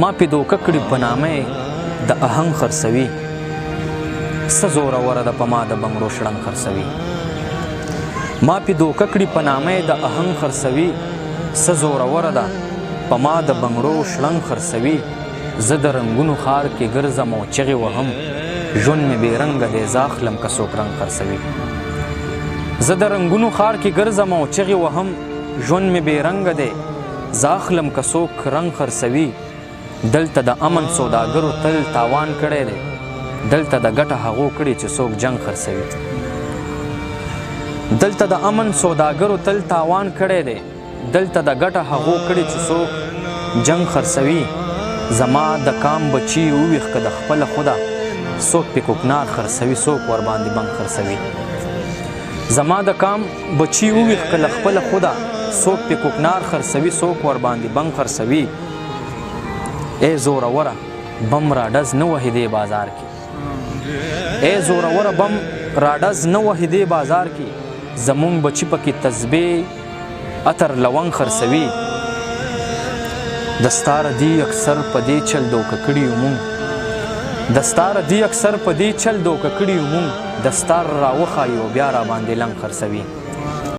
ما پې دوکه کړي په نامه د اهنګ خرڅوي څه زوروره ده په ما د بنګړو شړنګ خرڅوي ما پې دوکه کړي په نامه د اهنګ خرڅوي څه زوروره ده په ما د بنګړو شړنګ خرڅوي زه د رنګونو ښار کې ګرځم او چغې وهم ژوند مې بې رنګه دی زه اخلم که څوک رنګ خرڅوي زه د رنګونو ښار کې ګرځم او چغې وهم ژوند مې بې رنګه دی زه اخلم که څوک رنګ خرڅوي دلته د امن سوداګرو تل تاوان کړی دی دلته د ګټه هغو کړي چې څوک جنګ خرڅوي دلته د امن سوداګرو تل تاوان کړی دی دلته د ګټه هغو کړي چې څوک جنګ خرڅوي زما د کام بچي وویښ که د خپله خوده څوک پې کوکنار خرڅوي څوک ورباندې بنګ خرڅوي زما د کام بچي وویښ که له خپله خوده څوک پې کوکنار خرڅوي څوک ورباندې بنګ خرڅوي ای زوروره بم راډز نه وهې دې بازار کې ای زوروره بم راډز نه وهې دې بازار کې زمونږ بچي پکې تسبې عطر لونګ خرڅوي دستا ردي اکثر په دې چل دوکه کړي یو مونږ دستا ردي اکثر په دې چل دوکه کړي یو مونږ دستار راوښایي او بیا راباندې لنګ خرڅوي